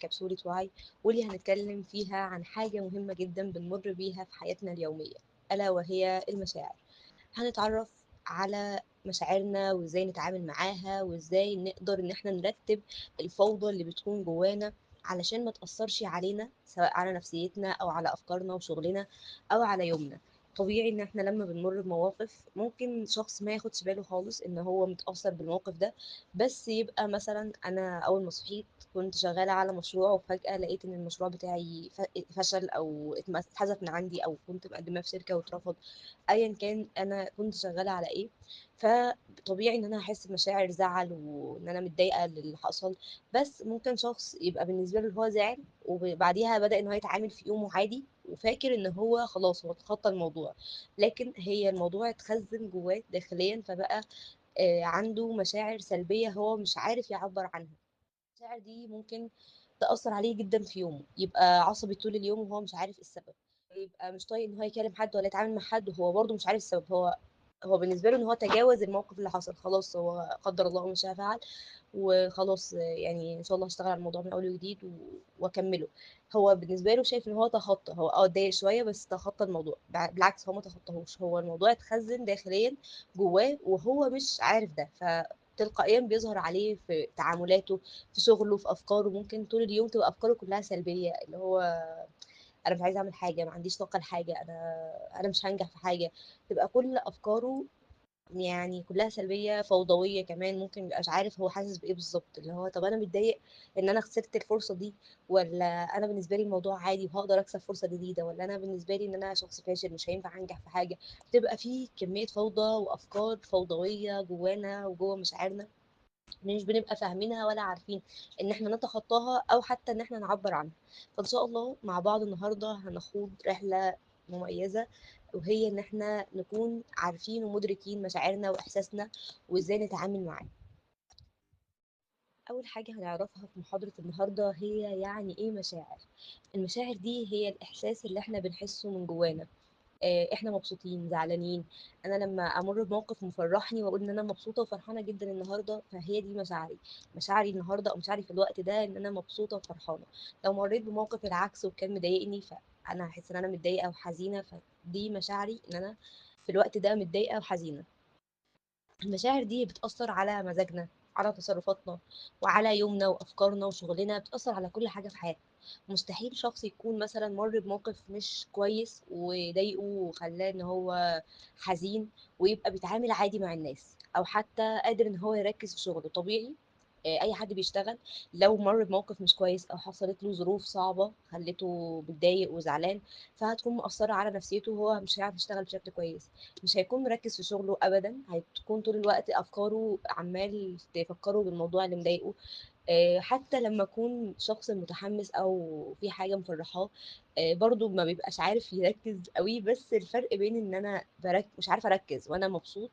كبسولة وعي، واللي هنتكلم فيها عن حاجة مهمة جدا بنمر بيها في حياتنا اليومية، ألا وهي المشاعر. هنتعرف على مشاعرنا وازاي نتعامل معاها، وازاي نقدر ان احنا نرتب الفوضى اللي بتكون جوانا علشان ما تأثرش علينا، سواء على نفسيتنا او على افكارنا وشغلنا او على يومنا. طبيعي ان احنا لما بنمر بمواقف ممكن شخص ما ياخدش باله خالص ان هو متأثر بالموقف ده، بس يبقى مثلا انا اول ما صحيت كنت شغالة على مشروع وفجأة لقيت ان المشروع بتاعي فشل او اتحذف من عندي، او كنت مقدمة في شركة واترفض. ايا كان انا كنت شغاله على ايه، فطبيعي ان انا هحس بمشاعر زعل وان انا متضايقه للي حصل. بس ممكن شخص يبقى بالنسبه له هو زعل وبعديها بدأ ان هو يتعامل في يومه عادي وفاكر ان هو خلاص هو تخطى الموضوع، لكن هي الموضوع اتخزن جواه داخليا فبقى عنده مشاعر سلبيه هو مش عارف يعبر عنها. المشاعر دي ممكن تأثر عليه جدا في يومه، يبقى عصبي طول اليوم وهو مش عارف السبب، يبقى مش طايق ان هو يكلم حد ولا يتعامل مع حد وهو برضه مش عارف السبب. هو بالنسبه له ان هو تجاوز الموقف اللي حصل، خلاص هو قدر الله ما شاء فعل وخلاص، يعني ان شاء الله هشتغل على الموضوع من اول وجديد واكمله. هو بالنسبه له شايف ان هو تخطى، هو اتضايق شويه بس تخطى الموضوع، بالعكس هو ما تخطاهوش، هو الموضوع اتخزن داخليا جواه وهو مش عارف ده، فتلقائيا بيظهر عليه في تعاملاته، في شغله، في افكاره. ممكن طول اليوم تبقى افكاره كلها سلبيه، اللي هو انا مش عايزه اعمل حاجه، ما عنديش طاقه لحاجه، انا مش هنجح في حاجه. تبقى كل افكاره يعني كلها سلبيه، فوضويه كمان، ممكن ميبقاش عارف هو حاسس بايه بالظبط، اللي هو طب انا متضايق ان انا خسرت الفرصه دي، ولا انا بالنسبه لي الموضوع عادي وهقدر اكسب فرصه جديده، ولا انا بالنسبه لي ان انا شخص فاشل مش هينفع انجح في حاجه. بتبقى في كميه فوضى وافكار فوضويه جوانا وجوه مشاعرنا، مش بنبقى فاهمينها ولا عارفين ان احنا نتخطاها او حتى ان احنا نعبر عنها. فان شاء الله مع بعض النهارده هنخوض رحله مميزه، وهي ان احنا نكون عارفين ومدركين مشاعرنا واحساسنا وازاي نتعامل معاه. اول حاجه هنعرفها في محاضره النهارده هي يعني ايه مشاعر. المشاعر دي هي الاحساس اللي احنا بنحسه من جوانا، احنا مبسوطين زعلانين. انا لما امر بموقف مفرحني واقول ان انا مبسوطه وفرحانه جدا النهارده، فهي دي مشاعري. مشاعري النهارده او مشاعري في الوقت ده ان انا مبسوطه وفرحانه. لو مريت بموقف العكس وكان مضايقني فانا هحس ان انا متضايقه وحزينه، فدي مشاعري ان انا في الوقت ده متضايقه وحزينه. المشاعر دي بتأثر على مزاجنا، على تصرفاتنا، وعلى يومنا وأفكارنا وشغلنا، بتأثر على كل حاجة في حياتنا. مستحيل شخص يكون مثلا مر بموقف مش كويس وضايقه وخلاه ان هو حزين ويبقى بيتعامل عادي مع الناس، او حتى قادر ان هو يركز في شغله. طبيعي اي حد بيشتغل لو مر بموقف مش كويس او حصلت له ظروف صعبة خلته متضايق وزعلان، فهتكون مؤثرة على نفسيته وهو مش هيعرف يشتغل بشكل كويس، مش هيكون مركز في شغله ابدا، هتكون طول الوقت افكاره عمال تفكره بالموضوع اللي مضايقه. حتى لما اكون شخص متحمس او في حاجه مفرحاه، برضو ما بيبقاش عارف يركز قوي. بس الفرق بين ان انا مش عارفه اركز وانا مبسوط،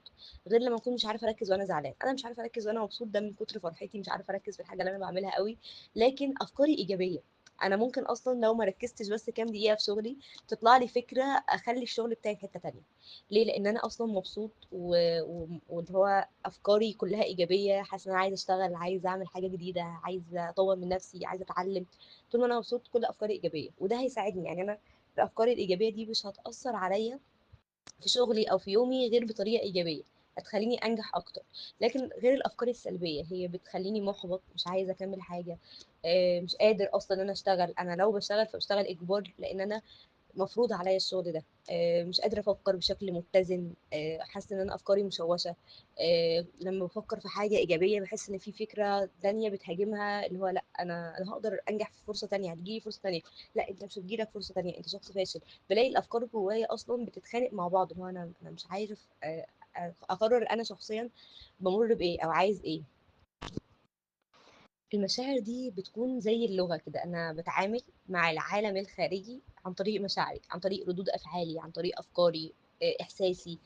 غير لما اكون مش عارفه اركز وانا زعلان. انا مش عارفه اركز وانا مبسوط، ده من كتر فرحتي مش عارفه اركز في الحاجه اللي انا بعملها قوي، لكن افكاري ايجابيه. انا ممكن اصلا لو ما ركزتش بس كام دقيقه في شغلي تطلع لي فكره اخلي الشغل بتاعي في حته تانية. ليه؟ لان انا اصلا مبسوط واللي هو افكاري كلها ايجابيه، حاسه ان انا عايزه اشتغل، عايزه اعمل حاجه جديده، عايزه اطور من نفسي، عايزه اتعلم. طول ما انا مبسوط كل افكاري ايجابيه، وده هيساعدني. يعني انا الافكار الايجابيه دي مش هتاثر عليا في شغلي او في يومي غير بطريقه ايجابيه، هتخليني انجح اكتر. لكن غير الافكار السلبيه هي بتخليني محبط، مش عايزه اكمل حاجه، مش قادر اصلا ان انا اشتغل. انا لو بشتغل فبشتغل اجبار لان انا مفروض عليا الشغل ده. مش قادرة أفكر بشكل متزن، حاسة إن أنا أفكاري مشوشة. لما بفكر في حاجة إيجابية بحس إن في فكرة تانية بتهاجمها، اللي هو لأ، أنا هقدر أنجح في فرصة تانية، هتجيلي فرصة تانية. لأ، أنت مش هتجيلك فرصة تانية، أنت شخص فاشل. بلاقي الأفكار جوايا أصلا بتتخانق مع بعض، اللي هو أنا مش عارف أقرر أنا شخصيا بمر بإيه أو عايز إيه. المشاعر دي بتكون زي اللغة كده، أنا بتعامل مع العالم الخارجي عن طريق مشاعري، عن طريق ردود أفعالي، عن طريق أفكاري، إحساسي.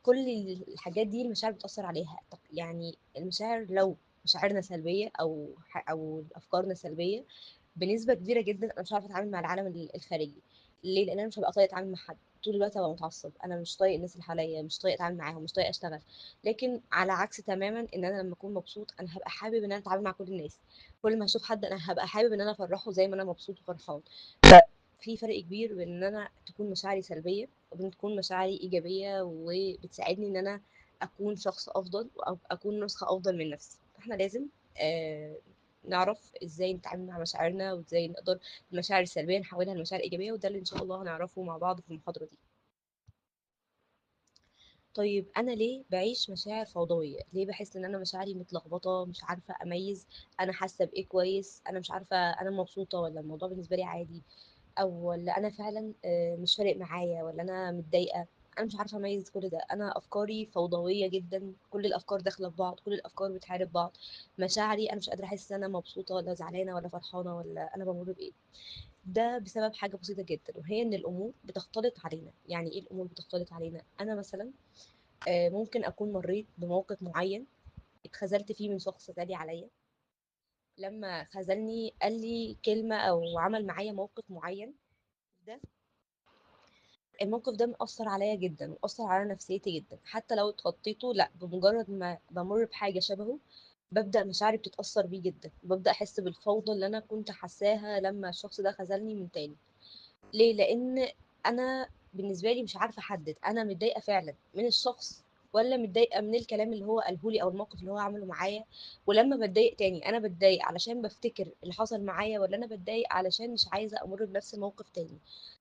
كل الحاجات دي المشاعر بتأثر عليها. طب يعني المشاعر لو مشاعرنا سلبية أو أفكارنا سلبية، بنسبة كبيرة جدا أنا مش عارفة أتعامل مع العالم الخارجي. ليه؟ لان انا مش هبقى طايقه اتعامل مع حد طول الوقت، هبقى متعصب، انا مش طايق الناس اللي حواليا، مش طايق اتعامل معاهم، مش طايق اشتغل. لكن على عكس تماما ان انا لما اكون مبسوط انا هبقى حابب ان انا اتعامل مع كل الناس. كل ما اشوف حد انا هبقى حابب ان انا افرحه زي ما انا مبسوط وفرحان. ففي فرق كبير بين ان انا تكون مشاعري سلبيه وبين تكون مشاعري ايجابيه وبتساعدني ان انا اكون شخص افضل او اكون نسخه افضل من نفسي. احنا لازم آه نعرف ازاي نتعامل مع مشاعرنا، وازاي نقدر المشاعر السلبية نحولها لمشاعر إيجابية، وده اللي إن شاء الله هنعرفه مع بعض في المحاضرة دي. طيب أنا ليه بعيش مشاعر فوضوية؟ ليه بحس إن أنا مشاعري متلخبطة، مش عارفة أميز أنا حاسة بإيه كويس، أنا مش عارفة أنا مبسوطة ولا الموضوع بالنسبة لي عادي، أو ولا أنا فعلا مش فارق معايا، ولا أنا متضايقة. أنا مش عارفة أميز كل ده، أنا أفكاري فوضوية جدا، كل الأفكار داخلة في بعض، كل الأفكار بتحارب بعض. مشاعري أنا مش قادرة أحس إن أنا مبسوطة ولا زعلانة ولا فرحانة ولا أنا بمر بإيه. ده بسبب حاجة بسيطة جدا، وهي إن الأمور بتختلط علينا. يعني إيه الأمور بتختلط علينا؟ أنا مثلا ممكن أكون مريت بموقف معين، اتخذلت فيه من شخص غالي عليا. لما خذلني قال لي كلمة أو عمل معايا موقف معين، ده الموقف ده مأثر عليا جدا وأثر على نفسيتي جدا. حتى لو اتخطيته، لا، بمجرد ما بمر بحاجة شبهه ببدأ مشاعري بتتأثر بيه جدا، ببدأ أحس بالفوضى اللي أنا كنت حاساها لما الشخص ده خذلني من تاني. ليه؟ لان انا بالنسبه لي مش عارفه احدد انا متضايقه فعلا من الشخص، ولا متضايقه من الكلام اللي هو قاله لي او الموقف اللي هو عمله معايا. ولما بتضايق تاني انا بتضايق علشان بفتكر اللي حصل معايا، ولا انا بتضايق علشان مش عايزه امر بنفس الموقف تاني،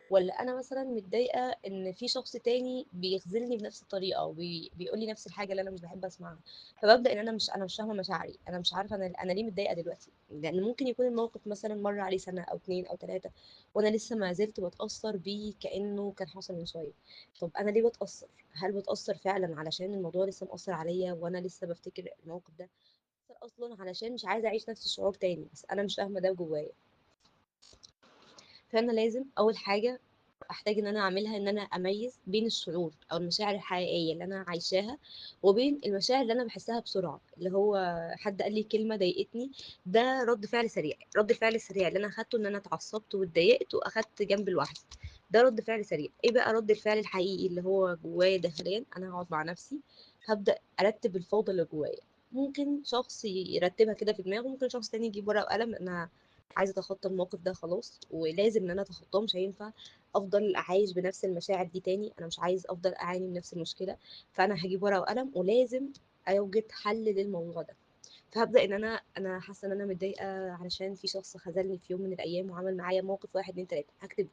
ولا انا مثلا متضايقه ان في شخص تاني بيخذلني بنفس الطريقه وبيقول لي نفس الحاجه اللي انا مش بحب اسمعها. فببدا ان انا مش فاهمه مشاعري، انا مش عارفه انا ليه متضايقه دلوقتي، لان ممكن يكون الموقف مثلا مر عليه سنه او اتنين او تلاته، وانا لسه ما زلت بتاثر بيه كانه كان حاصل من شويه. طب انا ليه بتاثر؟ هل بتاثر فعلا علشان الموضوع لسه مأثر عليا وانا لسه بفتكر الموقف ده، بتأثر اصلا علشان مش عايزه اعيش نفس الشعور تاني بس انا مش فاهمه ده جوايا؟ فانا لازم اول حاجه احتاج ان انا اعملها ان انا اميز بين الشعور او المشاعر الحقيقيه اللي انا عايشاها، وبين المشاعر اللي انا بحسها بسرعه، اللي هو حد قال لي كلمه ضايقتني، ده رد فعل سريع. رد الفعل السريع اللي انا اخدته ان انا اتعصبت واتضايقت واخدت جنب لوحدي، ده رد فعل سريع. ايه بقى رد الفعل الحقيقي اللي هو جوايا داخليا؟ انا هقعد مع نفسي، هبدا ارتب الفوضى اللي جوايا. ممكن شخص يرتبها كده في دماغه، ممكن شخص تاني يجيب ورقه وقلم. انا عايزه اتخطى الموقف ده خلاص، ولازم ان انا اتخطاه، مش هينفع افضل اعايش بنفس المشاعر دي تاني، انا مش عايز افضل اعاني من نفس المشكله. فانا هجيب ورقه وقلم ولازم اوجد حل للموضوع ده. فهبدا ان انا حاسه ان انا متضايقه علشان في شخص خذلني في يوم من الايام وعمل معايا موقف واحد اتنين تلاته، هكتب.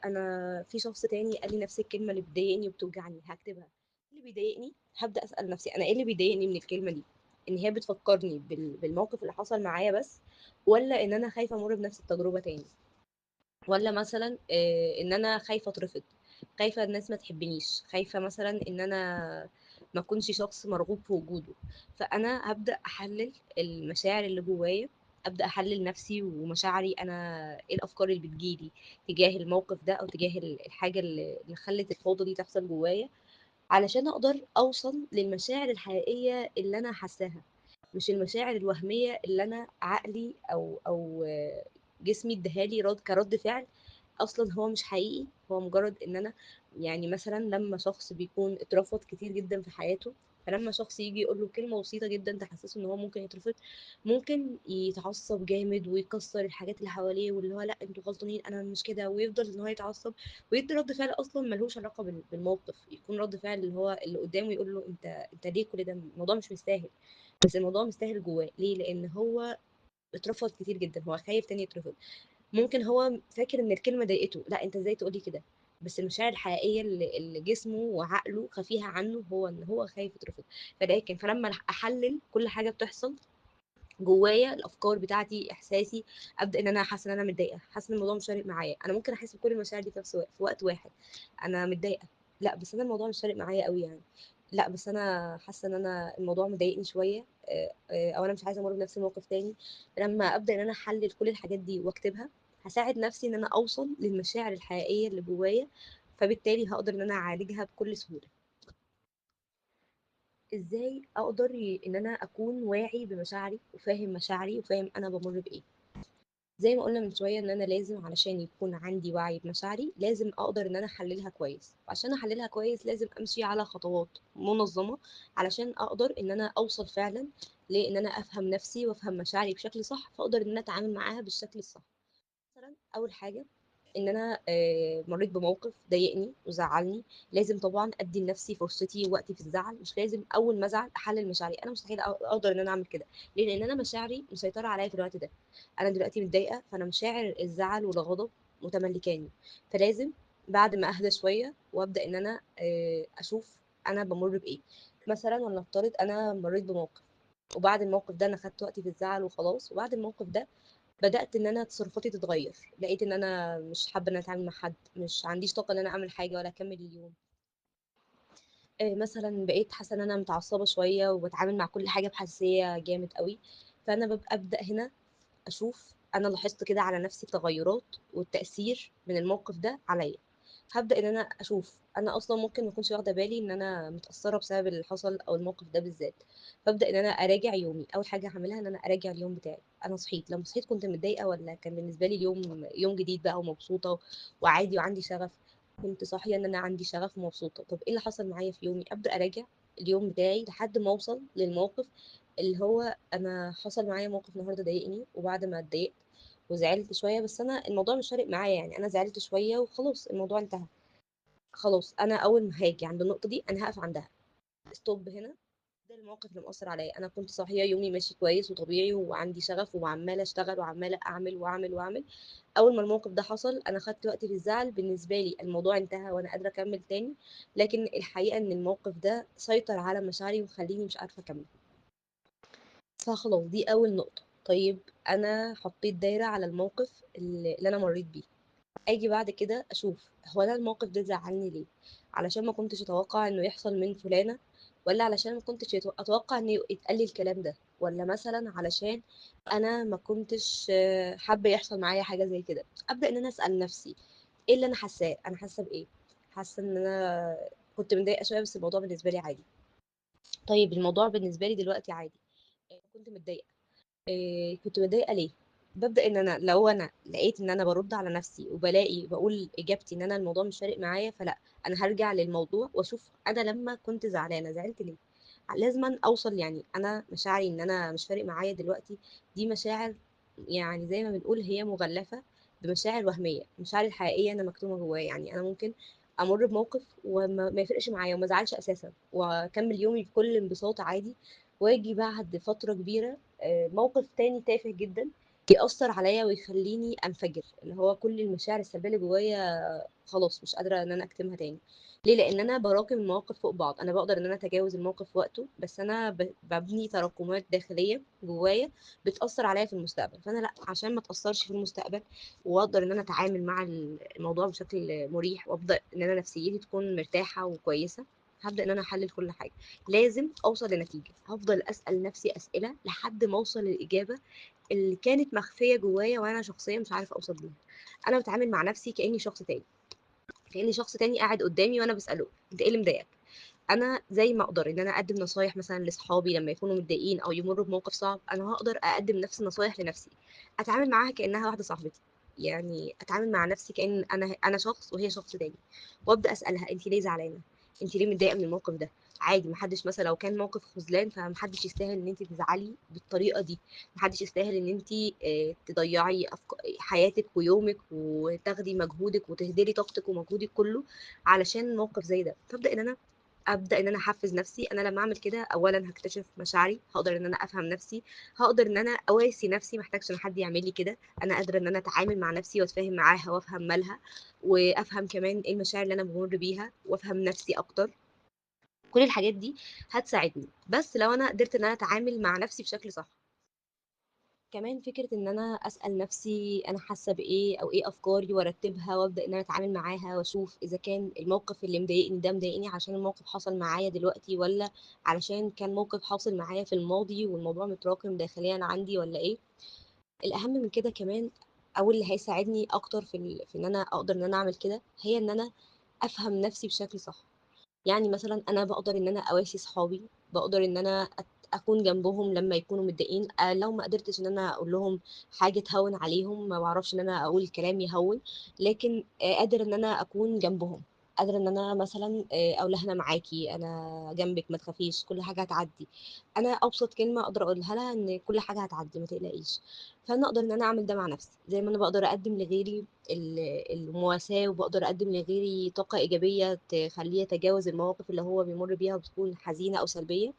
انا في شخص تاني قال لي نفس الكلمه اللي بتضايقني وبتوجعني، هكتبها. إيه اللي بيضايقني؟ هبدا اسال نفسي انا ايه اللي بيضايقني من الكلمه دي؟ ان هي بتفكرني بالموقف اللي حصل معايا بس، ولا ان انا خايفه امر بنفس التجربه تاني، ولا مثلا ان انا خايفه اترفض، خايفه الناس ما تحبنيش، خايفه مثلا ان انا ما اكونش شخص مرغوب في وجوده. فانا هبدا احلل المشاعر اللي جوايا، ابدا احلل نفسي ومشاعري انا، ايه الافكار اللي بتجيلي تجاه الموقف ده او تجاه الحاجه اللي خلت الفوضى دي تحصل جوايا، علشان اقدر اوصل للمشاعر الحقيقيه اللي انا حاساها، مش المشاعر الوهميه اللي انا عقلي او جسمي اداهالي كرد فعل. اصلا هو مش حقيقي، هو مجرد ان انا، يعني مثلا لما شخص بيكون اترفض كتير جدا في حياته، فلما شخص يجي يقول له كلمه بسيطه جدا تحسسه ان هو ممكن يترفض، ممكن يتعصب جامد ويكسر الحاجات اللي حواليه، واللي هو لا انتوا غلطانين انا مش كده، ويفضل ان هو يتعصب ويدي رد فعل اصلا ملهوش علاقه بالموقف. يكون رد فعل اللي هو اللي قدامه يقول له انت ليه كل ده، الموضوع مش مستاهل. بس الموضوع مستاهل جواه. ليه؟ لان هو اترفض كتير جدا، هو خايف تاني يترفض. ممكن هو فاكر ان الكلمه ضايقته، لا انت ازاي تقولي كده، بس المشاعر الحقيقيه اللي جسمه وعقله خفيها عنه هو ان هو خايف يترفض. فلما احلل كل حاجه بتحصل جوايا، الافكار بتاعتي، احساسي، ابدا ان انا حاسه ان انا متضايقه، حاسه ان الموضوع مش فارق معايا. انا ممكن احس بكل المشاعر دي في نفس الوقت، في وقت واحد. انا متضايقه، لا بس انا الموضوع مش فارق معايا قوي يعني، لا بس انا حاسه ان انا الموضوع مضايقني شويه، او انا مش عايزه امر بنفس الموقف تاني. لما ابدا ان انا احلل كل الحاجات دي واكتبها، هساعد نفسي ان انا اوصل للمشاعر الحقيقيه اللي جوايا، فبالتالي هقدر ان انا اعالجها بكل سهوله. ازاي اقدر ان انا اكون واعي بمشاعري وفاهم مشاعري وفاهم انا بمر بايه؟ زي ما قلنا من شوية ان انا لازم علشان يكون عندي وعي بمشاعري لازم اقدر ان انا احللها كويس، وعشان احللها كويس لازم امشي على خطوات منظمة علشان اقدر ان انا اوصل فعلا لان انا افهم نفسي وافهم مشاعري بشكل صح، فاقدر ان انا اتعامل معاها بالشكل الصح. مثلا اول حاجة ان انا مريت بموقف ضايقني وزعلني، لازم طبعا ادي لنفسي فرصتي ووقتي في الزعل. مش لازم اول ما ازعل احلل مشاعري، انا مستحيل اقدر ان انا اعمل كده. ليه؟ لان انا مشاعري مسيطره عليا في الوقت ده. انا دلوقتي متضايقه، فانا مشاعر الزعل والغضب متملكاني. فلازم بعد ما اهدى شويه وابدا ان انا اشوف انا بمر بايه. مثلا ولنفترض انا مريت بموقف، وبعد الموقف ده انا خدت وقتي في الزعل وخلاص، وبعد الموقف ده بدأت ان انا تصرفاتي تتغير. لقيت ان انا مش حابة ان انا اتعامل مع حد، مش عنديش طاقة ان انا اعمل حاجة ولا اكمل اليوم. مثلا بقيت حاسة ان انا متعصبة شوية وبتعامل مع كل حاجة بحساسية جامد قوي. فانا ببقى ابدأ هنا اشوف انا لاحظت كده على نفسي التغيرات والتأثير من الموقف ده عليا. هبدأ ان انا اشوف انا اصلا ممكن ما اكونش واخده بالي ان انا متأثرة بسبب اللي حصل او الموقف ده بالذات. فابدأ ان انا اراجع يومي. اول حاجة هعملها ان انا اراجع اليوم بتاعي. انا صحيت، لما صحيت كنت متضايقة ولا كان بالنسبة لي اليوم يوم جديد بقى ومبسوطة وعادي وعندي شغف؟ كنت صاحية ان انا عندي شغف ومبسوطة. طب ايه اللي حصل معايا في يومي؟ ابدأ اراجع اليوم بتاعي لحد ما اوصل للموقف اللي هو انا حصل معايا موقف النهارده ضايقني، وبعد ما اتضايقت وزعلت شويه، بس انا الموضوع مش فارق معايا، يعني انا زعلت شويه وخلاص الموضوع انتهى. خلاص انا اول ما هاجي عند النقطه دي انا هقف عندها. ستوب هنا. ده الموقف اللي مأثر عليا. انا كنت صاحيه يومي ماشي كويس وطبيعي وعندي شغف وعماله اشتغل وعماله اعمل واعمل واعمل. اول ما الموقف ده حصل انا خدت وقتي في الزعل، بالنسبه لي الموضوع انتهى وانا قادره اكمل تاني. لكن الحقيقه ان الموقف ده سيطر على مشاعري ومخليني مش عارفه اكمل. فخلاص دي اول نقطه. طيب انا حطيت دايره على الموقف اللي انا مريت بيه. اجي بعد كده اشوف هو انا الموقف ده زعلني ليه؟ علشان ما كنتش اتوقع انه يحصل من فلانة، ولا علشان ما كنتش اتوقع ان يتقال لي الكلام ده، ولا مثلا علشان انا ما كنتش حابه يحصل معايا حاجه زي كده. ابدا ان انا اسال نفسي ايه اللي انا حاساه، انا حاسه بايه. حاسه ان انا كنت متضايقه شويه بس الموضوع بالنسبه لي عادي. طيب الموضوع بالنسبه لي دلوقتي عادي. كنت متضايقه. كنت متضايقه ليه؟ ببدا ان انا لو انا لقيت ان انا برد على نفسي وبلاقي بقول اجابتي ان انا الموضوع مش فارق معايا، فلا، انا هرجع للموضوع واشوف انا لما كنت زعلانه زعلت ليه. لازم اوصل، يعني انا مشاعري ان انا مش فارق معايا دلوقتي دي مشاعر، يعني زي ما بنقول هي مغلفه بمشاعر وهميه. المشاعر الحقيقيه انا مكتومه جوايا. يعني انا ممكن امر بموقف وما ما يفرقش معايا وما ازعلش اساسا واكمل يومي بكل انبساط عادي، واجي بعد فتره كبيره موقف تاني تافه جدا يأثر عليا ويخليني انفجر، اللي هو كل المشاعر السلبيه اللي جوايا خلاص مش قادره ان انا اكتمها تاني. ليه؟ لان انا براكم المواقف فوق بعض. انا بقدر ان انا اتجاوز الموقف في وقته، بس انا ببني تراكمات داخليه جوايا بتاثر عليا في المستقبل. فانا لا، عشان ما تاثرش في المستقبل واقدر ان انا اتعامل مع الموضوع بشكل مريح، وابدا ان انا نفسيتي تكون مرتاحه وكويسه، هبدا ان انا احلل كل حاجه. لازم اوصل لنتيجه. هفضل اسال نفسي اسئله لحد ما اوصل للاجابه اللي كانت مخفيه جوايا وانا شخصيا مش عارفه اوصل ليها. انا بتعامل مع نفسي كاني شخص تاني، كأن شخص تاني قاعد قدامي وانا بسأله انت ايه اللي مضايقك. انا زي ما اقدر ان انا اقدم نصايح مثلا لاصحابي لما يكونوا متضايقين او يمروا بموقف صعب، انا هقدر اقدم نفس النصايح لنفسي. اتعامل معاها كانها واحده صاحبتي. يعني اتعامل مع نفسي كأن انا شخص وهي شخص تاني، وابدا اسالها انت ليه زعلانه، انت ليه متضايقه من الموقف ده. عادي، محدش مثلا لو كان موقف خذلان فمحدش يستاهل ان انت تزعلي بالطريقه دي. محدش يستاهل ان انت تضيعي حياتك ويومك وتاخدي مجهودك وتهدري طاقتك ومجهودك كله علشان موقف زي ده. فابدا ان انا احفز نفسي. انا لما اعمل كده اولا هكتشف مشاعري، هقدر ان انا افهم نفسي، هقدر ان انا اواسي نفسي، محتاجش ان حد يعمل لي كده. انا قادره ان انا اتعامل مع نفسي واتفاهم معاها وافهم مالها، وافهم كمان ايه المشاعر اللي انا بمر بيها وافهم نفسي اكتر. كل الحاجات دي هتساعدني بس لو انا قدرت ان انا اتعامل مع نفسي بشكل صح. كمان فكرة ان انا اسأل نفسي انا حاسة بايه او ايه افكاري وارتبها وابدأ ان انا اتعامل معاها واشوف اذا كان الموقف اللي مضايقني ده مضايقني عشان الموقف حصل معايا دلوقتي، ولا علشان كان موقف حاصل معايا في الماضي والموضوع متراكم داخليا عندي، ولا ايه. الاهم من كده كمان او اللي هيساعدني اكتر في ان انا اقدر ان انا اعمل كده، هي ان انا افهم نفسي بشكل صح. يعني مثلا انا بقدر ان انا اواسي صحابي، بقدر ان انا اكون جنبهم لما يكونوا متضايقين. لو ما قدرتش ان انا اقول لهم حاجه تهون عليهم، ما بعرفش ان انا اقول كلام يهون، لكن قادر ان انا اكون جنبهم. قادره ان انا مثلا اقول لها انا معاكي، انا جنبك، ما تخافيش، كل حاجه هتعدي. انا ابسط كلمه اقدر اقولها لها ان كل حاجه هتعدي، ما تقلقيش. فانا اقدر ان انا اعمل ده مع نفسي، زي ما انا بقدر اقدم لغيري المواساة، وبقدر أقدم لغيري طاقة إيجابية تخليه يتجاوز المواقف اللي هو بيمر بيها وبتكون حزينة أو سلبية.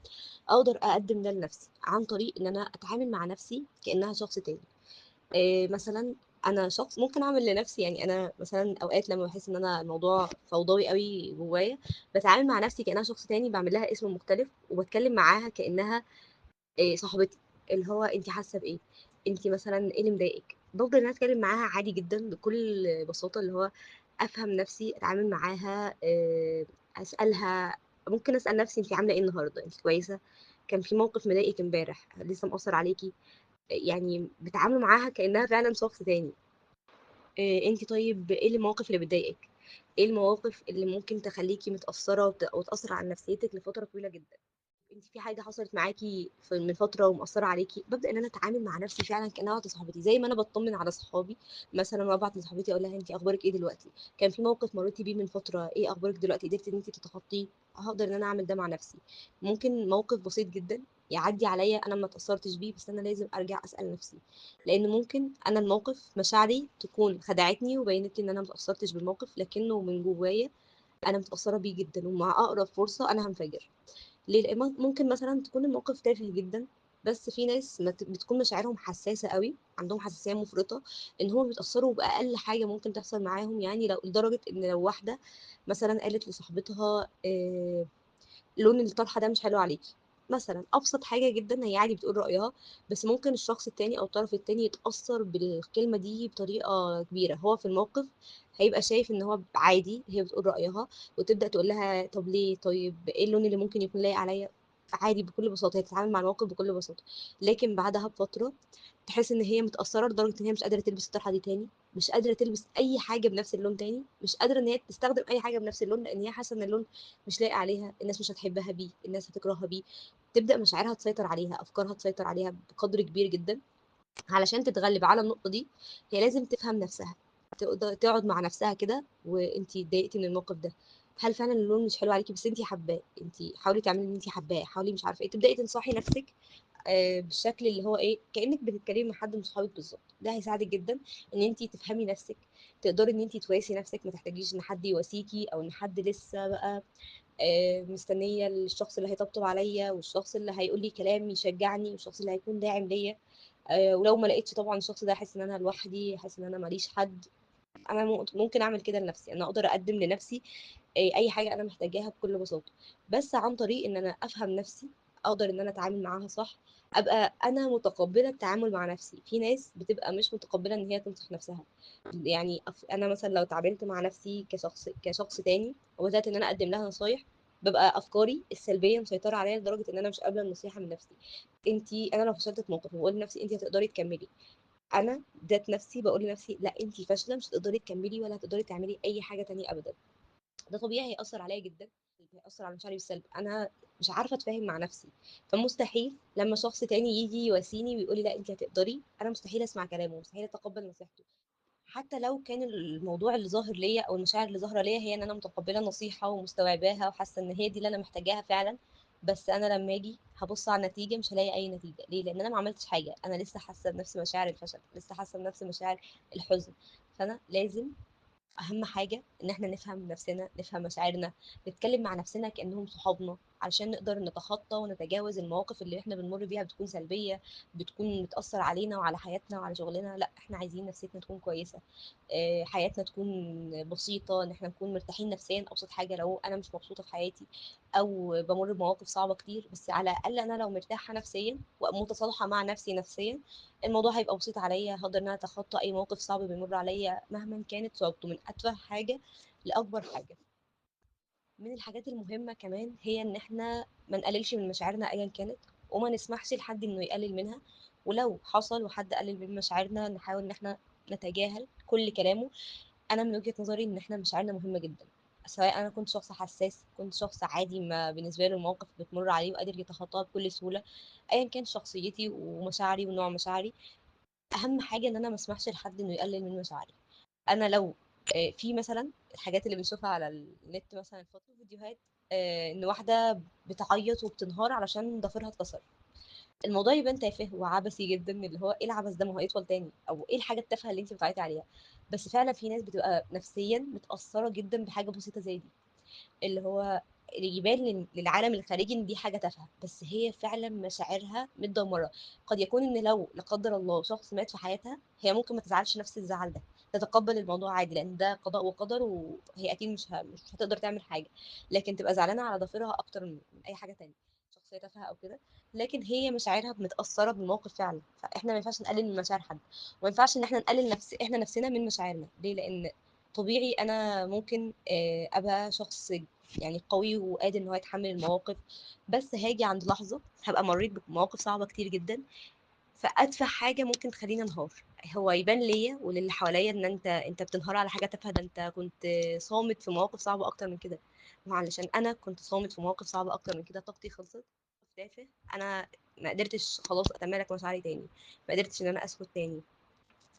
أقدر أقدم ده لنفسي عن طريق إن أنا أتعامل مع نفسي كأنها شخص تاني. مثلا أنا شخص ممكن أعمل لنفسي، يعني أنا مثلا أوقات لما بحس إن أنا الموضوع فوضوي قوي جوايا، بتعامل مع نفسي كأنها شخص تاني، بعمل لها اسم مختلف وبتكلم معاها كأنها صاحبتي. اللي هو انت حاسه بايه، انت مثلا ايه اللي مضايقك. بفضل ان انا اتكلم معاها عادي جدا بكل بساطه، اللي هو افهم نفسي، اتعامل معاها، اسالها. ممكن اسال نفسي انت عامله ايه النهارده، انت كويسه، كان في موقف مضايقك امبارح لسه مأثر عليكي. يعني بتعامل معاها كأنها فعلا شخص تاني. انت طيب ايه المواقف اللي بتضايقك، ايه المواقف اللي ممكن تخليكي متأثرة وتأثر على نفسيتك لفترة طويلة جدا. انت في حاجه حصلت معاكي من فتره ومأثره عليكي. ببدا ان انا اتعامل مع نفسي فعلا كانها واحده صاحبتي، زي ما انا بطمن على صحابي. مثلا وابعت لصاحبتي اقول لها انت اخبارك ايه دلوقتي، كان في موقف مريتي بيه من فتره، ايه اخبارك دلوقتي، قدرتي ان انت تتخطيه. هقدر ان انا اعمل ده مع نفسي. ممكن موقف بسيط جدا يعدي عليا انا ما اتأثرتش بيه، بس انا لازم ارجع اسال نفسي. لان ممكن انا الموقف مشاعري تكون خدعتني وبينت لي ان انا ما اتأثرتش بالموقف، لكنه من جوايا انا متأثره بيه جدا، ومع اقرب فرصه انا هنفجر. ليه؟ لأن ممكن مثلا تكون الموقف تافه جدا، بس في ناس بتكون مشاعرهم حساسة قوي، عندهم حساسية مفرطة، ان هم بيتأثروا بأقل حاجة ممكن تحصل معاهم. يعني لو لدرجة ان لو واحدة مثلا قالت لصاحبتها لون الطرحه ده مش حلو عليكي، مثلا ابسط حاجه جدا، هي عادي بتقول رايها، بس ممكن الشخص التاني او الطرف التاني يتاثر بالكلمه دي بطريقه كبيره. هو في الموقف هيبقى شايف ان هو عادي، هي بتقول رايها وتبدا تقول لها طب ليه، طيب ايه اللون اللي ممكن يكون لايق عليا. عادي بكل بساطه هي بتتعامل مع الموقف بكل بساطه، لكن بعدها بفتره تحس ان هي متاثره لدرجه ان هي مش قادره تلبس الطرحه دي تاني، مش قادره تلبس اي حاجه بنفس اللون تاني، مش قادره ان هي تستخدم اي حاجه بنفس اللون، لان هي حاسه ان اللون مش لايق عليها، الناس مش هتحبها بيه، الناس هتكرهها بيه. تبدا مشاعرها تسيطر عليها، افكارها تسيطر عليها بقدر كبير جدا. علشان تتغلب على النقطه دي هي لازم تفهم نفسها، تقعد مع نفسها كده، وانتي اتضايقتي من الموقف ده، هل فعلا اللون مش حلو عليكي، بس انتي حباه، انتي حاولي تعملي اللي انتي حباه، حاولي مش عارفه ايه، تبداي تنصحي نفسك بالشكل اللي هو ايه، كانك بتتكلمي مع حد من صحابك بالظبط. ده هيساعدك جدا ان انت تفهمي نفسك، تقدري ان انت تواسي نفسك، ما تحتاجيش ان حد يواسيكي، او ان حد لسه بقى مستنيه الشخص اللي هيطبطب عليا، والشخص اللي هيقول لي كلام يشجعني، والشخص اللي هيكون داعم ليا. ولو ما لقيتش طبعا الشخص ده، احس ان انا لوحدي، احس ان انا ماليش حد. انا ممكن اعمل كده لنفسي، انا اقدر اقدم لنفسي اي حاجه انا محتاجاها بكل بساطه، بس عن طريق ان انا افهم نفسي، اقدر ان انا اتعامل معاها صح، ابقى انا متقبله التعامل مع نفسي. في ناس بتبقى مش متقبله ان هي تنصح نفسها. يعني انا مثلا لو اتعاملت مع نفسي كشخص تاني وبدات ان انا اقدم لها نصايح، ببقى افكاري السلبيه مسيطره عليا لدرجه ان انا مش قابله النصيحه من نفسي. انا لو فشلت في موقف وبقول لنفسي انت هتقدري تكملي، انا ذات نفسي بقول لنفسي لا، انت فاشله، مش هتقدري تكملي ولا هتقدري تعملي اي حاجه تانية ابدا. ده طبيعي هيأثر عليا جدا، هيأثر على مشاعري بالسلب. انا مش عارفه اتفاهم مع نفسي، فمستحيل لما شخص تاني يجي يواسيني ويقول لي لا انت هتقدري، انا مستحيل اسمع كلامه، مستحيل اتقبل نصيحته. حتى لو كان الموضوع اللي ظاهر ليا او المشاعر اللي ظاهره ليا هي ان انا متقبله النصيحه ومستوعباها وحاسه ان هي دي اللي انا محتاجاها فعلا، بس انا لما اجي هبص على النتيجه مش هلاقي اي نتيجه. ليه؟ لان انا ما عملتش حاجه، انا لسه حاسه بنفس مشاعر الفشل، لسه حاسه بنفس مشاعر الحزن. فانا لازم، اهم حاجه ان احنا نفهم نفسنا، نفهم مشاعرنا، نتكلم مع نفسنا كانهم صحابنا، علشان نقدر نتخطى ونتجاوز المواقف اللي احنا بنمر بيها بتكون سلبيه، بتكون بتاثر علينا وعلى حياتنا وعلى شغلنا. لا، احنا عايزين نفسيتنا تكون كويسه، حياتنا تكون بسيطه، ان احنا نكون مرتاحين نفسيا. ابسط حاجه لو انا مش مبسوطه في حياتي او بمر بمواقف صعبه كتير، بس على الاقل انا لو مرتاحه نفسيا ومتصالحه مع نفسي نفسيا، الموضوع هيبقى بسيط عليا، هقدر ان انا اتخطى اي موقف صعب بيمر عليا مهما كانت صعوبته، من اتفه حاجه لاكبر حاجه. من الحاجات المهمه كمان هي ان احنا ما نقللش من مشاعرنا ايا كانت، وما نسمحش لحد انه يقلل منها. ولو حصل وحد قلل من مشاعرنا، نحاول ان احنا نتجاهل كل كلامه. انا من وجهة نظري ان احنا مشاعرنا مهمة جدا، سواء انا كنت شخص حساس، كنت شخص عادي ما بالنسبه له المواقف بتمر عليه وقادر يتخطاها بكل سهوله، ايا كان شخصيتي ومشاعري ونوع مشاعري، اهم حاجه ان انا ما اسمحش لحد انه يقلل من مشاعري. انا لو في مثلا الحاجات اللي بنشوفها على النت مثلا الفترة فيديوهات ان واحده بتعيط وبتنهار علشان ضفيرها اتكسر، الموضوع يبان تافه وعبثي جدا، اللي هو ايه العبث ده، ما هو هيطول تاني، او ايه الحاجه التافهه اللي انت بتعيطي عليها. بس فعلا في ناس بتبقى نفسيا متاثره جدا بحاجه بسيطه زي دي، اللي هو اللي يبان للعالم الخارجي ان دي حاجه تافهه، بس هي فعلا مشاعرها متدمره. قد يكون ان لو لا قدر الله شخص مات في حياتها، هي ممكن ما تزعلش نفس الزعل ده، تتقبل الموضوع عادي لان ده قضاء وقدر، وهي اكيد مش هتقدر تعمل حاجه، لكن تبقى زعلانه على ضفيرها اكتر من اي حاجه تانية، شخصيه تافهه او كده. لكن هي مشاعرها متاثره بالموقف فعلا، فاحنا ما ينفعش نقلل من مشاعر حد، وما ينفعش ان احنا نقلل احنا نفسنا من مشاعرنا. ليه؟ لان طبيعي انا ممكن ابقى شخص يعني قوي وقادر ان هو يتحمل المواقف، بس هاجي عند لحظه هبقى مريت بمواقف صعبه كتير جدا، فادفع حاجه ممكن تخليني انهار. هو يبان ليا وللي حواليا ان انت بتنهار على حاجه تافهه، ده انت كنت صامت في مواقف صعبه اكتر من كده. علشان انا كنت صامت في مواقف صعبه اكتر من كده، طاقتي خلصت، تافه، انا ما قدرتش خلاص اتمالك مشاعري تاني، ما قدرتش ان انا اسكت تاني.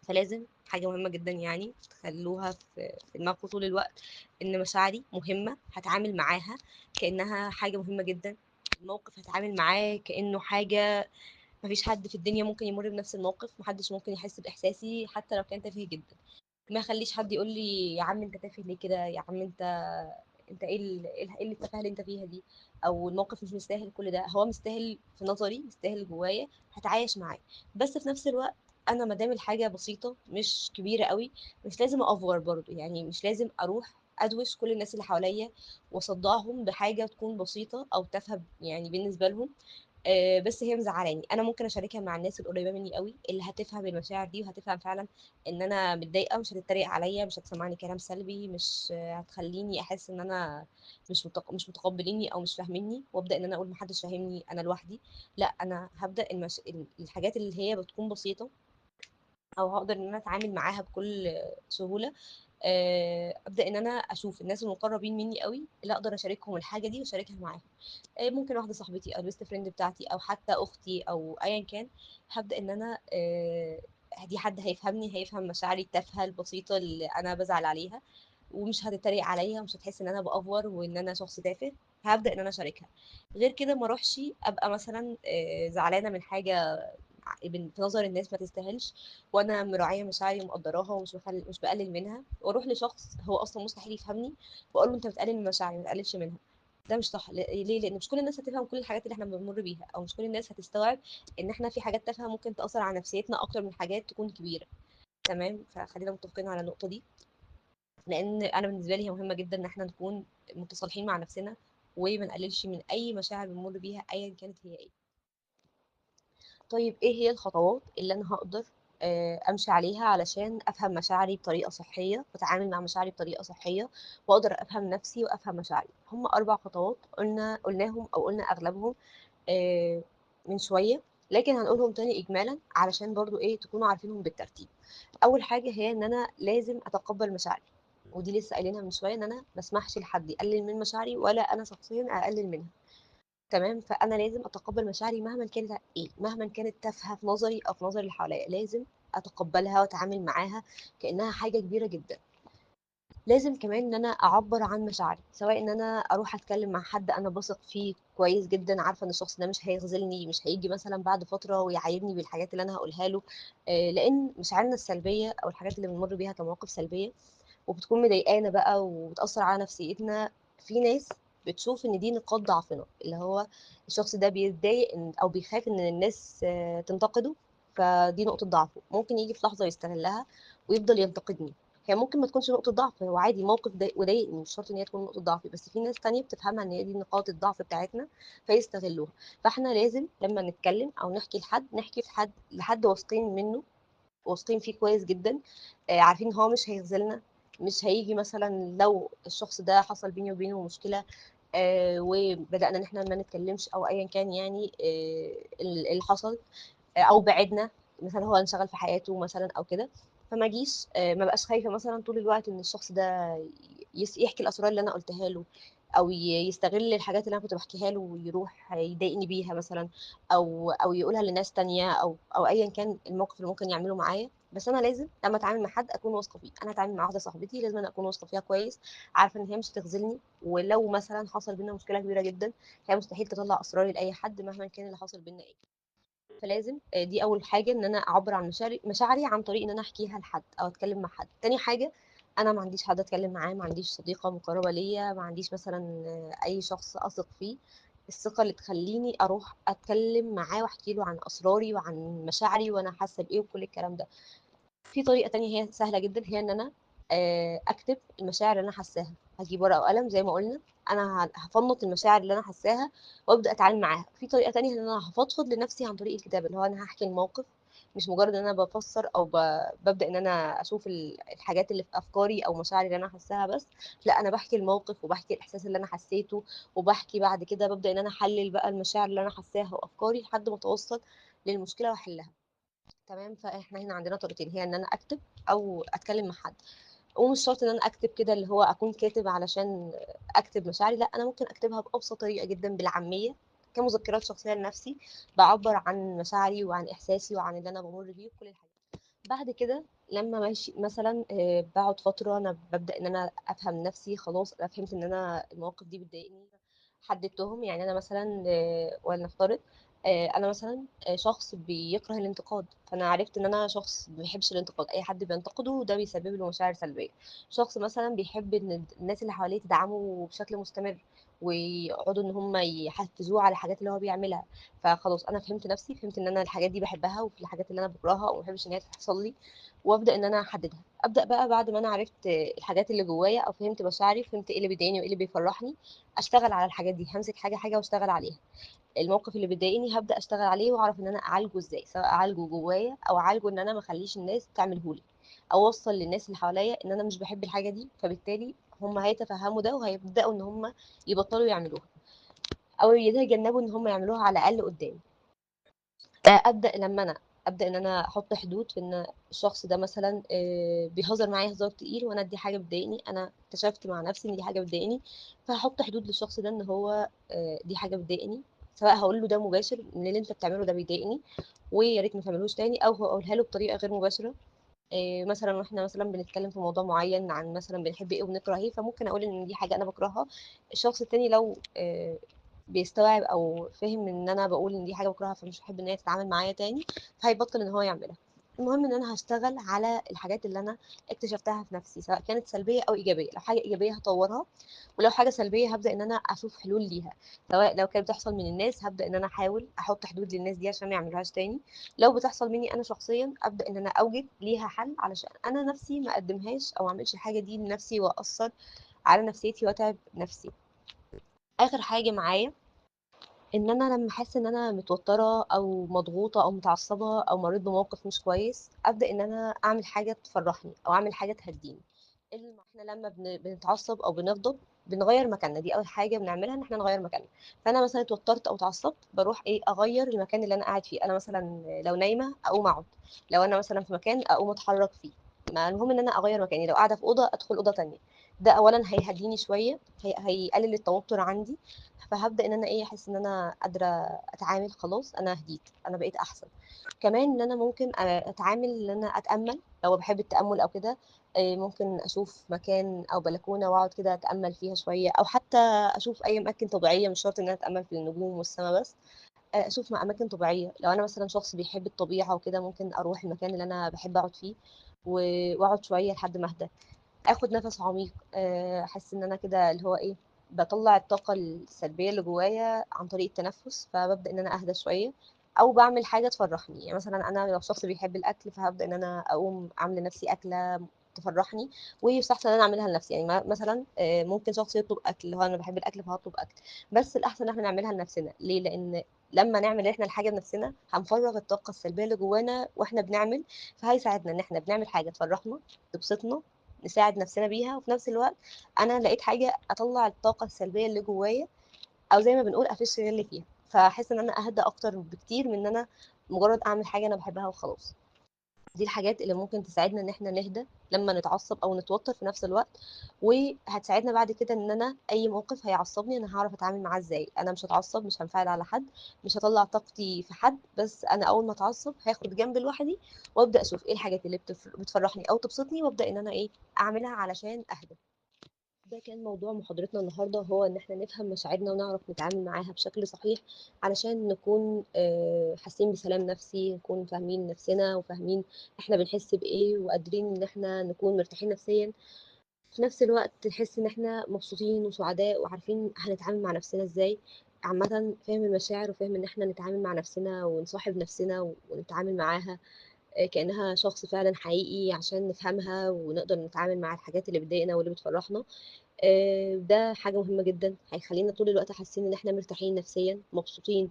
فلازم حاجة مهمة جدا يعني تخلوها في دماغكم طول الوقت، إن مشاعري مهمة، هتعامل معاها كأنها حاجة مهمة جدا، الموقف هتعامل معاه كأنه حاجة، مفيش حد في الدنيا ممكن يمر بنفس الموقف، محدش ممكن يحس بإحساسي حتى لو كان تافه جدا. ما خليش حد يقول لي يا عم انت تافه ليه كده، يا عم انت إيه اللي التفاهه اللي انت فيها دي، او الموقف مش مستاهل كل ده. هو مستاهل في نظري، مستاهل جوايا، هتعايش معاه. بس في نفس الوقت انا ما دام الحاجه بسيطه مش كبيره قوي، مش لازم افور برضو، يعني مش لازم اروح ادوش كل الناس اللي حواليا واصدعهم بحاجه تكون بسيطه او تافهه يعني بالنسبه لهم. بس هي مزعلاني، انا ممكن اشاركها مع الناس القريبه مني قوي اللي هتفهم المشاعر دي وهتفهم فعلا ان انا متضايقه، مش هتتريق عليا، مش هتسمعني كلام سلبي، مش هتخليني احس ان انا مش متقبليني او مش فاهميني، وابدا ان انا اقول محدش فاهمني انا لوحدي. لا، انا هبدا الحاجات اللي هي بتكون بسيطه او هقدر ان انا اتعامل معاها بكل سهوله. ابدا ان انا اشوف الناس المقربين مني قوي اللي اقدر اشاركهم الحاجه دي واشاركها معاهم. ممكن واحده صاحبتي او البيست فريند بتاعتي او حتى اختي او ايا كان، هبدا ان انا دي حد هيفهمني، هيفهم مشاعري التافهه البسيطه اللي انا بزعل عليها، ومش هتتريق عليا ومش هتحس ان انا بافور وان انا شخص تافه. هبدا ان انا اشاركها. غير كده ما اروحش ابقى مثلا زعلانه من حاجه في نظر الناس ما تستاهلش، وانا مراعيه مشاعري ومقدراها مش بقلل منها، واروح لشخص هو اصلا مستحيل يفهمني واقول له انت بتقلل من مشاعري، ما تقللش منها. ده مش صح. ليه؟ لان مش كل الناس هتفهم كل الحاجات اللي احنا بنمر بيها، او مش كل الناس هتستوعب ان احنا في حاجات تافهه ممكن تاثر على نفسيتنا اكتر من حاجات تكون كبيره. تمام، فخلينا متفقين على النقطه دي، لان انا بالنسبه لي هي مهمه جدا ان احنا نكون متصالحين مع نفسنا وما نقللش من اي مشاعر بنمر بيها ايا كانت هي ايه. طيب ايه هي الخطوات اللي انا هقدر امشي عليها علشان افهم مشاعري بطريقه صحيه واتعامل مع مشاعري بطريقه صحيه واقدر افهم نفسي وافهم مشاعري؟ هم 4 خطوات قلناهم او قلنا اغلبهم آه، من شويه، لكن هنقولهم تاني اجمالا علشان برضو ايه تكونوا عارفينهم بالترتيب. اول حاجه هي ان انا لازم اتقبل مشاعري، ودي لسه قايلينها من شويه، ان انا ما اسمحش لحد يقلل من مشاعري ولا انا شخصيا اقلل منها. تمام، فانا لازم اتقبل مشاعري مهما كانت ايه، مهما كانت تافهه في نظري او في نظر اللي حواليا، لازم اتقبلها واتعامل معاها كانها حاجه كبيره جدا. لازم كمان ان انا اعبر عن مشاعري، سواء ان انا اروح اتكلم مع حد انا بثق فيه كويس جدا، عارفه ان الشخص ده مش هيخذلني، مش هيجي مثلا بعد فتره ويعايرني بالحاجات اللي انا هقولها له. لان مشاعرنا السلبيه او الحاجات اللي بنمر بيها كمواقف سلبيه وبتكون مضايقانا بقى وبتأثر على نفسيتنا، في ناس بتشوف ان دي نقاط ضعفنا، اللي هو الشخص ده بيتضايق او بيخاف ان الناس تنتقده، فدي نقطة ضعفه، ممكن يجي في لحظة يستغلها ويفضل ينتقدني. هي ممكن ما تكونش نقطة ضعف، هو عادي موقف وضايقني، مش شرط ان هي تكون نقطة ضعف، بس في ناس تانية بتفهمها ان هي دي نقاط الضعف بتاعتنا فيستغلوها. فاحنا لازم لما نتكلم او نحكي نحكي في لحد واثقين منه، واثقين فيه كويس جدا، عارفين ان هو مش هيخذلنا، مش هيجي مثلا لو الشخص ده حصل بيني وبينه مشكله وبدانا ان احنا ما نتكلمش او ايا كان يعني اللي حصل، او بعدنا مثلا هو انشغل في حياته مثلا او كده، فما جيش ما بقاش خايفه مثلا طول الوقت ان الشخص ده يحكي الاسرار اللي انا قلتها له، او يستغل الحاجات اللي انا كنت بحكيها له ويروح يضايقني بيها مثلا، او يقولها لناس تانية، او ايا كان الموقف اللي ممكن يعمله معايا. بس انا لازم لما اتعامل مع حد اكون واثقه فيه. انا اتعامل مع واحده صاحبتي لازم أنا اكون واثقه فيها كويس، عارفه ان هي مش هتخذلني، ولو مثلا حصل بينا مشكله كبيره جدا هي مستحيل تطلع اسراري لاي حد مهما كان اللي حصل بينا ايه. فلازم دي اول حاجه، ان انا اعبر عن مشاعري عن طريق ان انا احكيها لحد او اتكلم مع حد. تاني حاجه، انا ما عنديش حد اتكلم معاه، ما عنديش صديقه مقربه ليا، ما عنديش مثلا اي شخص اثق فيه الثقه اللي تخليني اروح اتكلم معاه واحكي له عن اسراري وعن مشاعري وانا حاسه بايه وكل الكلام ده. في طريقة تانية هي سهلة جدا، هي ان انا اكتب المشاعر اللي انا حاساها. هجيب ورقة وقلم زي ما قلنا، انا هفنط المشاعر اللي انا حاساها وابدا اتعامل معاها. في طريقة تانية ان انا هفضفض لنفسي عن طريق الكتابة، اللي هو انا هحكي الموقف، مش مجرد ان انا بفسر او ببدا ان انا اشوف الحاجات اللي في افكاري او مشاعري اللي انا حاساها بس. لا، انا بحكي الموقف وبحكي الاحساس اللي انا حسيته، وبحكي بعد كده ببدا ان انا احلل بقى المشاعر اللي انا حاساها وافكاري لحد ما اوصل للمشكلة واحلها. تمام. فاحنا هنا عندنا طريقتين، هي ان انا اكتب او اتكلم مع حد. ومش شرط ان انا اكتب كده اللي هو اكون كاتب علشان اكتب مشاعري، لا، انا ممكن اكتبها بابسط طريقه جدا بالعاميه كمذكرات شخصيه لنفسي، بعبر عن مشاعري وعن احساسي وعن اللي انا بمر بيه وكل الحاجات. بعد كده لما ماشي مثلا بقعد فتره انا ببدا ان انا افهم نفسي، خلاص انا فهمت ان انا المواقف دي بتضايقني، حددتهم. يعني انا مثلا ولنفترض انا مثلا شخص بيكره الانتقاد، فانا عرفت ان انا شخص ما بيحبش الانتقاد، اي حد بينتقده وده بيسبب له مشاعر سلبيه. شخص مثلا بيحب ان الناس اللي حواليه تدعمه بشكل مستمر ويقعدوا ان هم يحفزوه على الحاجات اللي هو بيعملها. فخلاص انا فهمت نفسي، فهمت ان انا الحاجات دي بحبها وفي الحاجات اللي انا بكرهها وما بحبش ان هي تحصل لي، وابدا ان انا احددها. ابدا بقى بعد ما انا عرفت الحاجات اللي جوايا او فهمت مشاعري، فهمت ايه اللي بيضايقني وايه اللي بيفرحني، اشتغل على الحاجات دي. همسك حاجه حاجه واشتغل عليها. الموقف اللي بيضايقني هبدا اشتغل عليه واعرف ان انا اعالجه ازاي، سواء اعالجه جوايا او اعالجه ان انا ما اخليش الناس تعمله لي، او اوصل للناس اللي حواليا ان انا مش بحب الحاجه دي، فبالتالي هم هيتفهموا ده وهيبداوا ان هم يبطلوا يعملوها او يتجنبوا ان هم يعملوها على الاقل قدام. ابدا لما انا ابدا ان انا احط حدود في ان الشخص ده مثلا بيهزر معايا هزار تقيل وانا دي حاجه بتضايقني، انا اكتشفت مع نفسي ان دي حاجه بتضايقني، فهحط حدود للشخص ده ان هو دي حاجه بتضايقني. سواء هقول له ده مباشر ان اللي انت بتعمله ده بيضايقني ويا ريت ما تعملوش تاني، او هقولها له بطريقه غير مباشره. مثلا واحنا مثلا بنتكلم في موضوع معين عن مثلا بنحب ايه وبنكره ايه، فممكن اقول ان دي حاجه انا بكرهها. الشخص التاني لو بيستوعب او فهم ان انا بقول ان دي حاجه بكرهها فمش هحب ان هي تتعامل معايا تاني، فهيبطل ان هو يعملها. المهم ان انا هشتغل على الحاجات اللي انا اكتشفتها في نفسي، سواء كانت سلبيه او ايجابيه. لو حاجه ايجابيه هطورها، ولو حاجه سلبيه هبدا ان انا اشوف حلول ليها. سواء لو كانت بتحصل من الناس هبدا ان انا احاول احط حدود للناس دي عشان ما يعملوهاش تاني. لو بتحصل مني انا شخصيا ابدا ان انا اوجد ليها حل علشان انا نفسي ما اقدمهاش او ما اعملش الحاجه دي لنفسي واثر على نفسيتي واتعب نفسي. اخر حاجه معايا، ان انا لما احس ان انا متوتره او مضغوطه او متعصبه او مريت بموقف مش كويس، ابدا ان انا اعمل حاجه تفرحني او اعمل حاجه تهديني. احنا لما بنتعصب او بنغضب بنغير مكاننا، دي اول حاجه بنعملها ان احنا نغير مكاننا. فانا مثلا اتوترت او اتعصبت بروح ايه اغير المكان اللي انا قاعد فيه. انا مثلا لو نايمه اقوم اقعد، لو انا مثلا في مكان اقوم اتحرك فيه. ما المهم ان انا اغير مكاني، لو قاعده في اوضه ادخل اوضه تانية. ده اولا هيهديني شويه، هيقلل التوتر عندي. فهبدا ان انا ايه احس ان انا قادره اتعامل، خلاص انا هديت، انا بقيت احسن. كمان ان انا ممكن اتعامل ان انا اتامل لو بحب التامل او كده. ممكن اشوف مكان او بلكونه واقعد كده اتامل فيها شويه، او حتى اشوف اي اماكن طبيعيه، مش شرط ان انا اتامل في النجوم والسماء بس. اشوف مع اماكن طبيعيه. لو انا مثلا شخص بيحب الطبيعه وكده ممكن اروح المكان اللي انا بحب اقعد فيه واقعد شويه لحد ما اهدى. اخد نفس عميق، احس ان انا كده اللي هو ايه بطلع الطاقه السلبيه اللي جوايا عن طريق التنفس، فببدا ان انا اهدى شويه. او بعمل حاجه تفرحني، يعني مثلا انا لو شخص بيحب الاكل فهبدا ان انا اقوم اعمل لنفسي اكله تفرحني، ويستحسن ان انا اعملها لنفسي. يعني مثلا ممكن شخص يطلب اكل، اللي هو انا بحب الاكل فهطلب اكل، بس الاحسن ان احنا نعملها لنفسنا. ليه؟ لان لما نعمل احنا الحاجه بنفسنا هنفرغ الطاقه السلبيه اللي جوانا واحنا بنعمل، فهيساعدنا ان احنا بنعمل حاجه تفرحنا تبسطنا، نساعد نفسنا بيها، وفي نفس الوقت انا لقيت حاجه اطلع الطاقه السلبيه اللي جوايا، او زي ما بنقول افش اللي فيها. فاحس ان انا اهدى اكتر بكتير من ان انا مجرد اعمل حاجه انا بحبها وخلاص. دي الحاجات اللي ممكن تساعدنا ان احنا نهدى لما نتعصب او نتوتر في نفس الوقت، وهتساعدنا بعد كده ان انا اي موقف هيعصبني انا هعرف اتعامل معاه ازاي. انا مش هتعصب، مش هنفعل على حد، مش هطلع طاقتي في حد، بس انا اول ما اتعصب هاخد جنب لوحدي وابدا اشوف ايه الحاجات اللي بتفرحني او تبسطني، وابدا ان انا ايه اعملها علشان اهدى. ده كان موضوع محاضرتنا النهاردة، هو إن إحنا نفهم مشاعرنا ونعرف نتعامل معاها بشكل صحيح علشان نكون حاسين بسلام نفسي، نكون فاهمين نفسنا وفاهمين إحنا بنحس بإيه وقادرين إن إحنا نكون مرتاحين نفسيا، في نفس الوقت نحس إن إحنا مبسوطين وسعداء وعارفين هنتعامل مع نفسنا إزاي. عامة فهم المشاعر وفهم إن إحنا نتعامل مع نفسنا ونصاحب نفسنا ونتعامل معاها كأنها شخص فعلا حقيقي عشان نفهمها ونقدر نتعامل مع الحاجات اللي بتضايقنا واللي بتفرحنا. ده حاجة مهمة جدا، هيخلينا طول الوقت حاسين ان احنا مرتاحين نفسيا مبسوطين،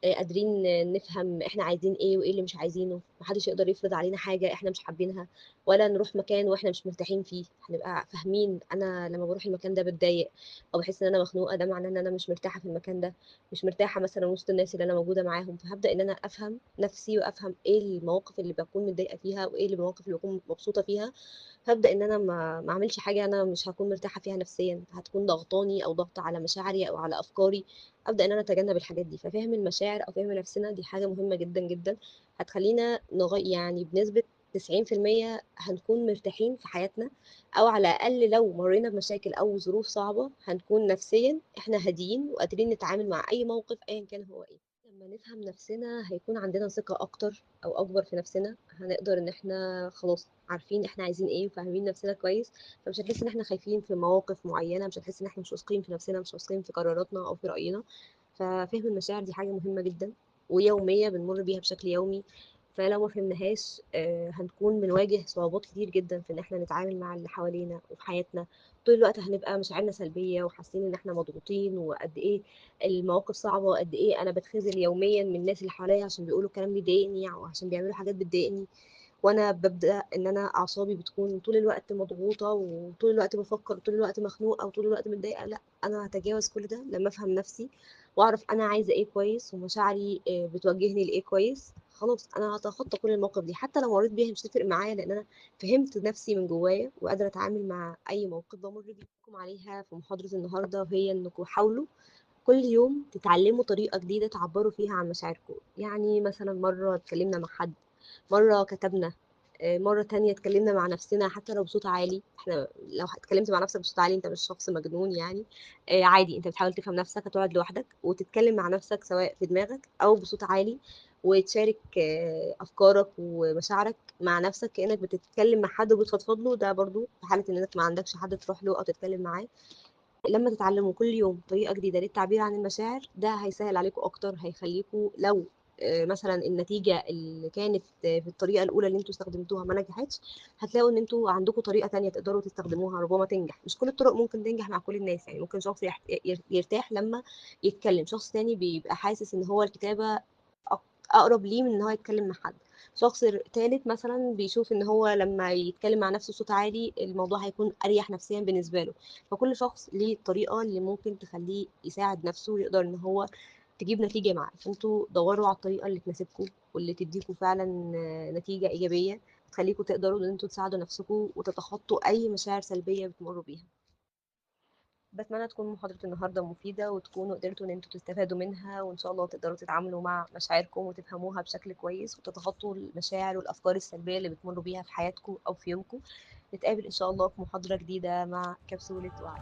قادرين نفهم احنا عايزين ايه وايه اللي مش عايزينه. محدش يقدر يفرض علينا حاجة احنا مش حابينها، ولا نروح مكان واحنا مش مرتاحين فيه. هنبقى فاهمين انا لما بروح المكان ده بتضايق او بحس ان انا مخنوقة، ده معناه ان انا مش مرتاحة في المكان ده، مش مرتاحة مثلا وسط الناس اللي انا موجودة معاهم. فهبدأ ان انا افهم نفسي وافهم ايه المواقف اللي بكون متضايقة فيها وايه المواقف اللي بكون مبسوطة فيها. هابدأ إن أنا ما أعملش حاجة أنا مش هاكون مرتاحة فيها نفسيًا، هتكون ضاغطاني أو ضاغطة على مشاعري أو على أفكاري. أبدأ إن أنا أتجنب الحاجات دي. ففهم المشاعر أو فهم نفسنا دي حاجة مهمة جدًا، جدًا، هتخلّينا يعني بنسبة 90% هنكون مرتاحين في حياتنا، أو على الأقل لو مرّينا بمشاكل أو ظروف صعبة هنكون نفسيًا إحنا هاديين وقادرين نتعامل مع أي موقف أيًا كان هو إيه. لمّا نفهم نفسنا هيكون عندنا ثقة أكتر أو أكبر في نفسنا، هنقدر إن إحنا خلاص عارفين إحنا عايزين إيه وفاهمين نفسنا كويس، فمش هنحس إن إحنا خايفين في مواقف معيّنة، مش هنحس إن إحنا مش واثقين في نفسنا، مش واثقين في قراراتنا أو في رأينا. ففهم المشاعر دي حاجة مهمة جدًا ويومية بنمُر بيها بشكل يومي، فلو ما فهمناهاش هنكون بنواجه صعوبات كتير جدًا في إن إحنا نتعامل مع اللي حوالينا وفي حياتنا. طول الوقت هنبقى مشاعرنا سلبية وحاسين إن إحنا مضغوطين وقد إيه المواقف صعبة، وقد إيه أنا باتخذل يوميًا من الناس اللي حواليّا عشان بيقولوا كلام بيضايقني أو عشان بيعملوا حاجات بتضايقني. وأنا بابدأ إن أنا أعصابي بتكون طول الوقت مضغوطة وطول الوقت بافكّر وطول الوقت مخنوقة وطول الوقت متضايقة. لأ، أنا هاتجاوز كل ده لمّا أفهم نَفْسي وأعرف أنا عايزة إيه كويس ومشاعري بتوجّهني لإيه كويس. خلاص أنا هاتخطى كل المواقف دي، حتى لو مرّيت بيها مش هتفرق معايا، لإن أنا فهمت نَفْسي من جوّايا وقادرة أتعامل مع أي موقف بامُر بيه. لكم عليها في محاضرة النهارده وهي إنكم حاولوا كل يوم تتعلموا طريقة جديدة تعبّروا فيها عن مشاعركم. يعني مثلًا مرّة اتكلمنا مع حد، مرّة كتبنا، مرّة تانية اتكلمنا مع نفسنا حتى لو بصوت عالي. إحنا لو اتكلمت مع نفسك بصوت عالي أنت مش شخص مجنون يعني، عادي أنت بتحاول تفهم نفسك، هتقعد لوحدك وتتكلم مع نفسك سواء في دماغك أو بصوت عالي، وتشارك أفكارك ومشاعرك مع نفسك كإنك بتتكلم مع حد وبتفضفض له. ده برضه في حالة إنك ما عندكش حد تروح له أو تتكلم معاه. لما تتعلموا كل يوم طريقة جديدة للتعبير عن المشاعر ده هيسهل عليكم أكتر، هيخليكم لو مثلا النتيجة اللي كانت في الطريقة الأولى اللي انتوا استخدمتوها ما نجحتش، هتلاقوا ان انتوا عندكم طريقة تانية تقدروا تستخدموها ربما تنجح. مش كل الطرق ممكن تنجح مع كل الناس، يعني ممكن شخص يرتاح لما يتكلم، شخص تاني بيبقى حاسس ان هو الكتابة أقرب ليه من ان هو يتكلم مع حد، شخص تالت مثلا بيشوف ان هو لما يتكلم مع نفسه بصوت عالي الموضوع هيكون اريح نفسيا بالنسبه له. فكل شخص ليه الطريقة اللي ممكن تخليه يساعد نفسه ويقدر ان هو تجيب نتيجة معاه. فانتوا دوروا على الطريقة اللي تناسبكم واللي تديكم فعلا نتيجة إيجابية تخليكم تقدروا ان انتوا تساعدوا نفسكم وتتخطوا أي مشاعر سلبية بتمروا بيها. بتمنى تكون محاضرة النهاردة مفيدة وتكونوا قدرتوا ان انتوا تستفادوا منها، وان شاء الله تقدروا تتعاملوا مع مشاعركم وتفهموها بشكل كويس وتتخطوا المشاعر والأفكار السلبية اللي بتمروا بيها في حياتكم أو في يومكم. نتقابل إن شاء الله في محاضرة جديدة مع كبسولة وعي.